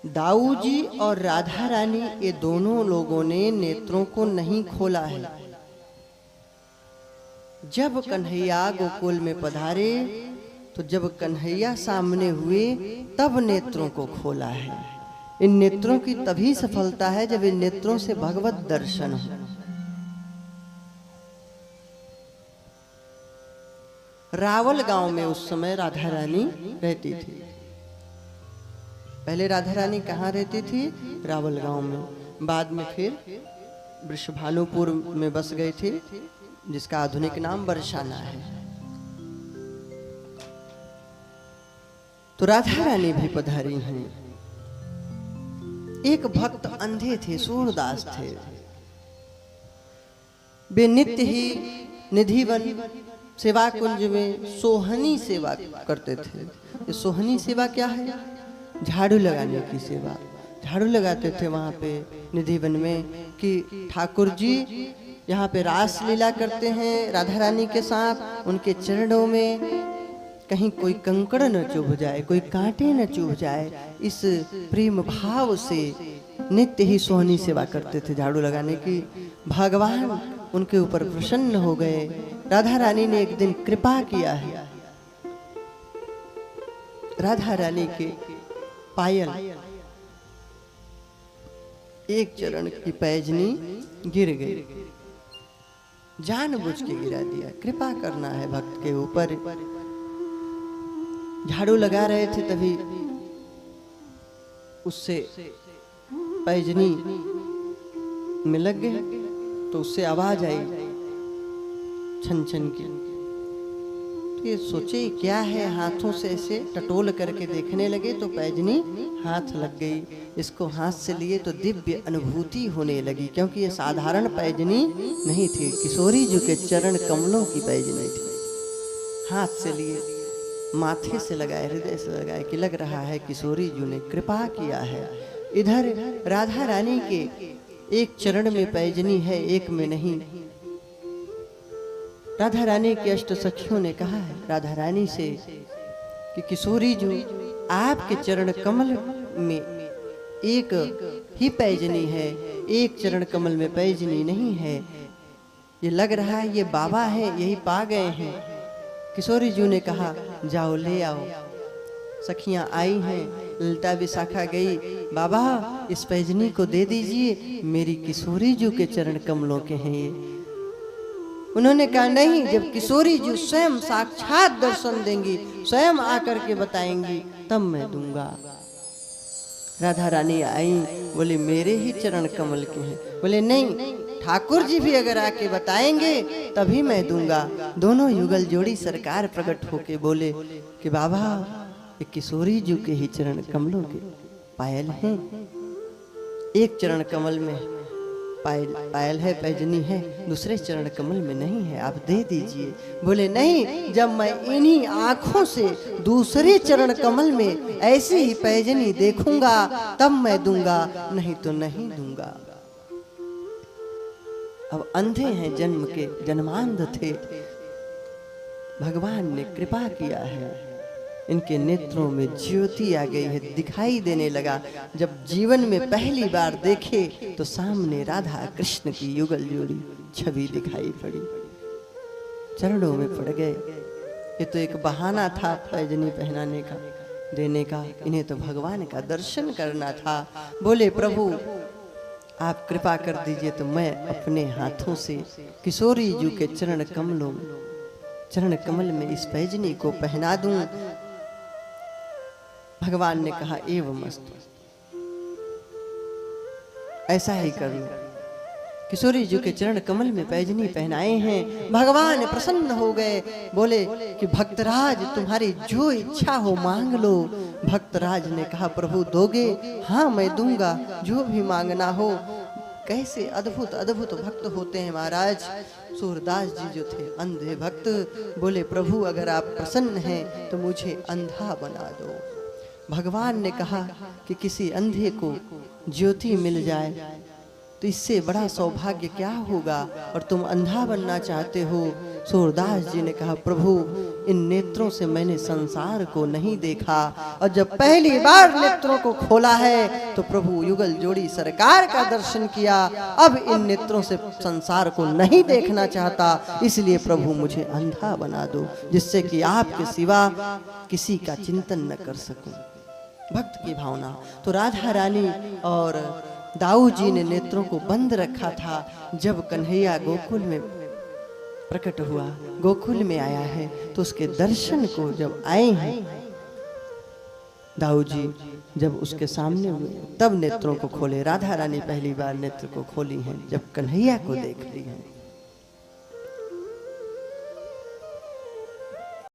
दाऊ जी और राधा रानी ये दोनों लोगों ने नेत्रों को नहीं खोला है। जब कन्हैया गोकुल में पधारे तो जब कन्हैया सामने हुए तब नेत्रों को खोला है। इन नेत्रों की तभी सफलता है जब इन नेत्रों से भगवत दर्शन हो। रावल गांव में उस समय राधा रानी रहती थी। पहले राधा रानी कहाँ रहती थी? रावल गांव में। बाद में फिर वृषभानुपुर में बस गई थी, जिसका आधुनिक नाम बरसाना है। तो राधा रानी भी पधारी हैं। एक भक्त अंधे थे, सूरदास थे। वे नित्य ही निधिवन सेवा कुंज में सोहनी सेवा करते थे। ये सोहनी सेवा क्या है? झाड़ू लगाने की सेवा। झाड़ू लगाते थे वहाँ पे निधिवन में कि ठाकुर जी यहाँ पे रास लीला करते हैं राधा रानी के साथ। उनके चरणों में कहीं कोई कंकड़ न चुभ जाए, कोई कांटे न चुभ जाए, इस प्रेम भाव से नित्य ही सोहनी सेवा करते थे झाड़ू लगाने की। भगवान उनके ऊपर प्रसन्न हो गए। राधा रानी ने एक दिन कृपा किया है। राधा रानी के पायल एक चरण की पैजनी गिर गई। जानबूझ के गिरा दिया। कृपा करना है भक्त के ऊपर। झाड़ू लगा रहे थे तभी उससे पैजनी में लग गए तो उससे आवाज आई छन छन की। तो ये सोचे क्या है, हाथों से ऐसे टटोल करके देखने लगे तो पैजनी हाथ लग गई। इसको हाथ से लिए तो दिव्य अनुभूति होने लगी, क्योंकि ये साधारण पैजनी नहीं थी, किशोरी जी के चरण कमलों की पैजनी थी। हाथ से लिए, माथे से लगाए, हृदय से लगाए कि लग रहा है किशोरी जी ने कृपा किया है। इधर राधा रानी के एक चरण में पैजनी है, एक में नहीं। राधा रानी के अष्ट सखियों ने कहा है राधा रानी से कि किशोरी जो आपके चरण कमल में एक ही पैजनी है, एक चरण कमल में पैजनी नहीं है। ये लग रहा है ये बाबा है, यही पा गए हैं। किशोरी जी ने कहा जाओ ले आओ। सखियां आई हैं, ललिता विशाखा गई, बाबा इस पैजनी को दे दीजिए, मेरी किशोरी जी के चरण कमलों के हैं ये। उन्होंने कहा नहीं, जब किशोरी जी स्वयं साक्षात दर्शन देंगी, स्वयं आकर के बताएंगी, तब मैं दूंगा। राधा रानी आई, बोले मेरे ही चरण कमल के हैं। बोले नहीं, ठाकुर जी भी अगर आके बताएंगे तभी मैं दूंगा। दोनों युगल जोड़ी सरकार प्रकट होके बोले कि बाबा ये किशोरी जी के ही चरण कमलों के पायल हैं। एक चरण कमल में पायल है, पैजनी है, दूसरे चरण कमल में नहीं है, आप दे दीजिए। बोले नहीं, जब मैं इन्हीं आंखों से दूसरे चरण कमल में ऐसी ही पैजनी देखूंगा तब मैं दूंगा, नहीं तो नहीं दूंगा। अब अंधे हैं जन्म के, जन्मांध थे, भगवान ने कृपा किया है। इनके नेत्रों में ज्योति आ गई है, दिखाई देने लगा। जब जीवन में पहली बार देखे तो सामने राधा कृष्ण की युगल जोड़ी छवि दिखाई पड़ी। चरणों में पड़ गए। ये तो एक बहाना था पैजनी पहनाने का, देने का, इन्हें तो भगवान का दर्शन करना था। बोले प्रभु आप कृपा कर दीजिए तो मैं अपने हाथों से किशोरी जी के चरण कमल में इस पैजनी को पहना दूं। भगवान ने कहा एवमस्तु, ऐसा ही कर लो। किशोरी जी के चरण कमल में पैजनी पहनाए हैं। भगवान प्रसन्न हो गए, बोले कि भक्तराज तुम्हारी जो इच्छा हो मांग लो। भक्तराज ने कहा प्रभु दोगे? हाँ मैं दूंगा, जो भी मांगना हो। कैसे अद्भुत अद्भुत भक्त होते हैं महाराज। सूरदास जी जो थे अंधे भक्त, बोले प्रभु अगर आप प्रसन्न हैं तो मुझे अंधा बना दो। भगवान ने कहा कि किसी अंधे को ज्योति मिल जाए तो इससे बड़ा सौभाग्य क्या होगा, और तुम अंधा बनना चाहते हो। सूरदास जी ने कहा, प्रभु इन नेत्रों से मैंने संसार को नहीं देखा, और जब पहली बार नेत्रों को खोला है तो प्रभु युगल जोड़ी सरकार का दर्शन किया। अब इन नेत्रों से संसार को नहीं देखना चाहता, इसलिए प्रभु मुझे अंधा बना दो, जिससे कि आपके सिवा किसी का चिंतन न कर सकूं। भक्त की भावना। तो राधा रानी और दाऊ जी ने नेत्रों को बंद रखा था। जब कन्हैया गोकुल में प्रकट हुआ, गोकुल में आया है, तो उसके दर्शन को जब आए हैं दाऊ जी, जब उसके सामने हुए तब नेत्रों को खोले। राधा रानी पहली बार नेत्र को खोली हैं जब कन्हैया को देख ली है।